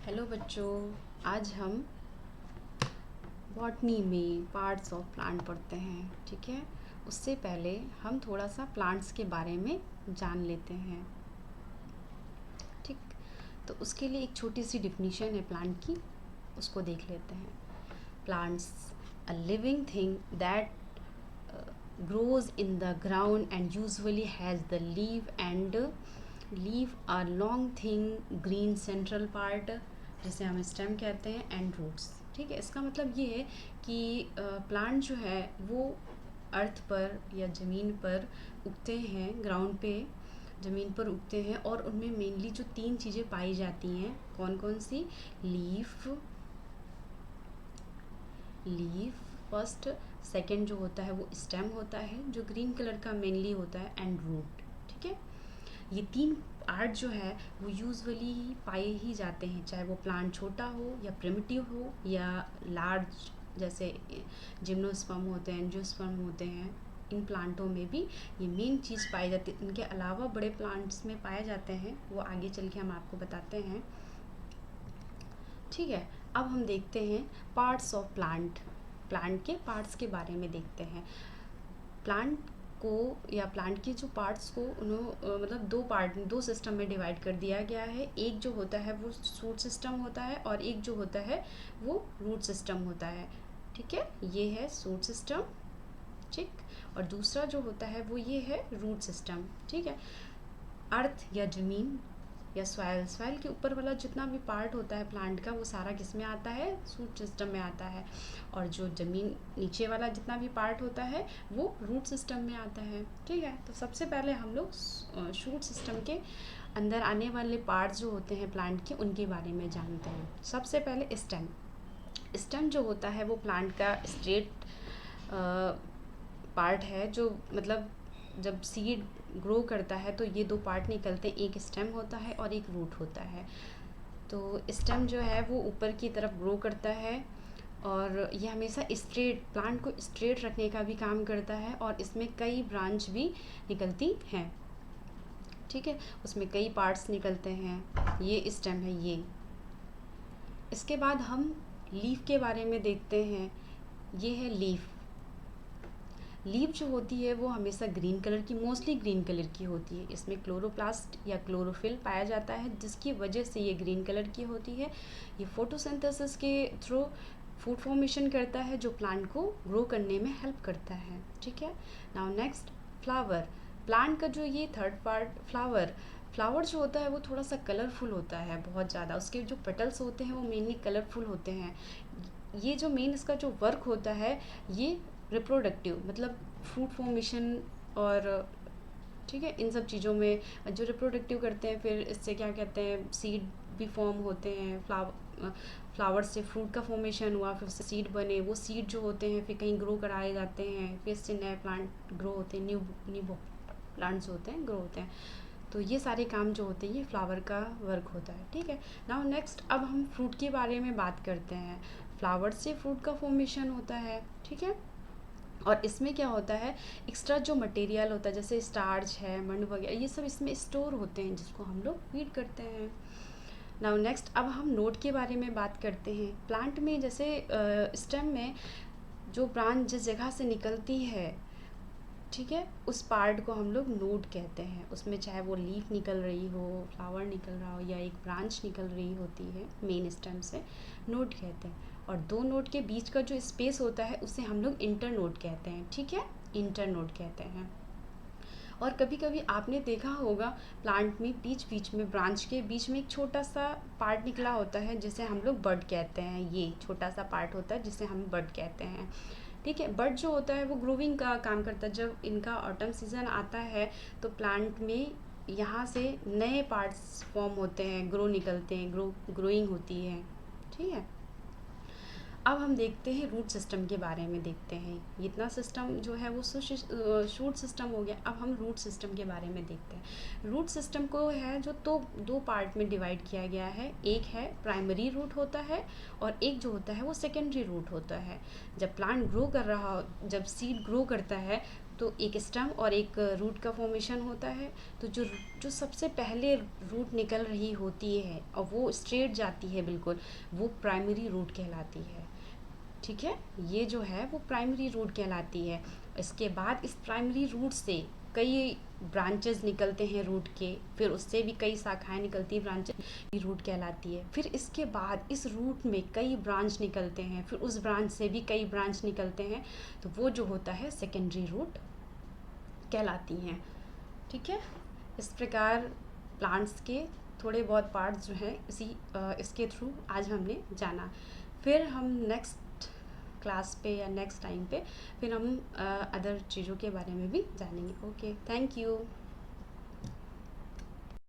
Hello बच्चों, आज हम बॉटनी में पार्ट्स ऑफ प्लांट पढ़ते हैं। ठीक है, उससे पहले हम थोड़ा सा प्लांट्स के बारे में जान लेते हैं। ठीक, तो उसके लिए एक छोटी सी डिफिनीशन है प्लांट की, उसको देख लेते हैं। Plants a living thing that grows in the ground and usually has the leaf a long thin green central part, जिसे हम स्टेम कहते हैं, एंड रूट्स। ठीक है, इसका मतलब ये है कि प्लांट जो है वो अर्थ पर या ज़मीन पर उगते हैं, ग्राउंड पे ज़मीन पर उगते हैं, और उनमें मेनली जो तीन चीज़ें पाई जाती हैं, कौन कौन सी? लीफ फर्स्ट, सेकंड जो होता है वो स्टेम होता है जो ग्रीन कलर का मेनली होता है, एंड रूट। ठीक है, ये तीन पार्ट जो है वो यूजुअली पाए ही जाते हैं, चाहे वो प्लांट छोटा हो या प्रिमिटिव हो या लार्ज, जैसे जिम्नोस्पर्म होते हैं, एंजियोस्पर्म होते हैं। इन प्लांटों में भी ये मेन चीज़ पाई जाती है। इनके अलावा बड़े प्लांट्स में पाए जाते हैं, वो आगे चल के हम आपको बताते हैं। ठीक है, अब हम देखते हैं पार्ट्स ऑफ प्लांट के पार्ट्स के बारे में देखते हैं। प्लांट को या प्लांट के जो पार्ट्स को मतलब दो सिस्टम में डिवाइड कर दिया गया है। एक जो होता है वो शूट सिस्टम होता है और एक जो होता है वो रूट सिस्टम होता है। ठीक है, ये है शूट सिस्टम, ठीक, और दूसरा जो होता है वो ये है रूट सिस्टम। ठीक है, अर्थ या ज़मीन या सॉइल के ऊपर वाला जितना भी पार्ट होता है प्लांट का, वो सारा किस में आता है? शूट सिस्टम में आता है। और जो ज़मीन नीचे वाला जितना भी पार्ट होता है वो रूट सिस्टम में आता है। ठीक है, तो सबसे पहले हम लोग शूट सिस्टम के अंदर आने वाले पार्ट्स जो होते हैं प्लांट के, उनके बारे में जानते हैं। सबसे पहले स्टेम जो होता है वो प्लांट का स्ट्रेट पार्ट है, जो मतलब जब सीड ग्रो करता है तो ये दो पार्ट निकलते हैं, एक स्टेम होता है और एक रूट होता है। तो स्टेम जो है वो ऊपर की तरफ ग्रो करता है और ये हमेशा स्ट्रेट, प्लांट को स्ट्रेट रखने का भी काम करता है, और इसमें कई ब्रांच भी निकलती हैं। ठीक है, उसमें कई पार्ट्स निकलते हैं। ये स्टेम है ये। इसके बाद हम लीफ के बारे में देखते हैं। ये है लीफ जो होती है वो हमेशा ग्रीन कलर की, मोस्टली ग्रीन कलर की होती है। इसमें क्लोरोप्लास्ट या क्लोरोफिल पाया जाता है, जिसकी वजह से ये ग्रीन कलर की होती है। ये फोटोसिंथेसिस के थ्रू फूड फॉर्मेशन करता है, जो प्लांट को ग्रो करने में हेल्प करता है। ठीक है, नाउ नेक्स्ट फ्लावर। प्लांट का जो ये थर्ड पार्ट फ्लावर जो होता है वो थोड़ा सा कलरफुल होता है, बहुत ज़्यादा। उसके जो पेटल्स होते हैं वो मेनली कलरफुल होते हैं। ये जो मेन इसका जो वर्क होता है, ये रिप्रोडक्टिव, मतलब फूड फॉर्मेशन और, ठीक है, इन सब चीज़ों में जो रिप्रोडक्टिव करते हैं। फिर इससे क्या कहते हैं, सीड भी फॉर्म होते हैं। फ्लावर से फ्रूट का फॉर्मेशन हुआ, फिर उससे सीड बने, वो सीड जो होते हैं फिर कहीं ग्रो कराए जाते हैं, फिर इससे नए प्लांट ग्रो होते हैं, न्यू प्लांट्स होते हैं, ग्रो होते हैं। तो ये सारे काम जो होते हैं ये फ्लावर का वर्क होता है। ठीक है, नाउ नेक्स्ट अब हम फ्रूट के बारे में बात करते हैं। फ्लावर से फ्रूट का फॉर्मेशन होता है। ठीक है, और इसमें क्या होता है, एक्स्ट्रा जो मटेरियल होता है जैसे स्टार्च है, मंड वगैरह, ये सब इसमें स्टोर होते हैं, जिसको हम लोग फीड करते हैं। नाउ नेक्स्ट अब हम नोड के बारे में बात करते हैं। प्लांट में जैसे स्टेम में जो ब्रांच जिस जगह से निकलती है, ठीक है, उस पार्ट को हम लोग नोड कहते हैं। उसमें चाहे वो लीफ निकल रही हो, फ्लावर निकल रहा हो, या एक ब्रांच निकल रही होती है मेन स्टेम से, नोड कहते हैं। और दो नोड के बीच का जो स्पेस होता है उसे हम लोग इंटर नोड कहते हैं। ठीक है, इंटर नोड कहते हैं। और कभी कभी आपने देखा होगा प्लांट में बीच बीच में, ब्रांच के बीच में एक छोटा सा पार्ट निकला होता है, जिसे हम लोग बड कहते हैं। ये छोटा सा पार्ट होता है जिसे हम बड कहते हैं। ठीक है, बड जो होता है वो ग्रोविंग का काम करता है। जब इनका ऑटम सीजन आता है तो प्लांट में यहाँ से नए पार्ट्स फॉर्म होते हैं, निकलते हैं, ग्रोइंग होती है। ठीक है, अब हम देखते हैं रूट सिस्टम के बारे में देखते हैं। इतना सिस्टम जो है वो शूट सिस्टम हो गया। अब हम रूट सिस्टम के बारे में देखते हैं। रूट सिस्टम को है जो दो पार्ट में डिवाइड किया गया है। एक है प्राइमरी रूट होता है और एक जो होता है वो सेकेंडरी रूट होता है। जब प्लांट ग्रो कर रहा हो, जब सीड ग्रो करता है तो एक स्टेम और एक रूट का फॉर्मेशन होता है। तो जो जो सबसे पहले रूट निकल रही होती है और वो स्ट्रेट जाती है बिल्कुल, वो प्राइमरी रूट कहलाती है। ठीक है, ये जो है वो प्राइमरी रूट कहलाती है। इसके बाद इस प्राइमरी रूट से कई ब्रांचेस निकलते हैं रूट के, फिर उससे भी कई शाखाएं निकलती हैं, ब्रांचेस रूट कहलाती है। फिर इसके बाद इस रूट में कई ब्रांच निकलते हैं, फिर उस ब्रांच से भी कई ब्रांच निकलते हैं, तो वो जो होता है सेकेंडरी रूट कहलाती हैं। ठीक है, इस प्रकार प्लांट्स के थोड़े बहुत पार्ट्स जो हैं इसके थ्रू आज हमने जाना। फिर हम नेक्स्ट क्लास पे या नेक्स्ट टाइम पे फिर हम अदर चीज़ों के बारे में भी जानेंगे। Okay, thank you.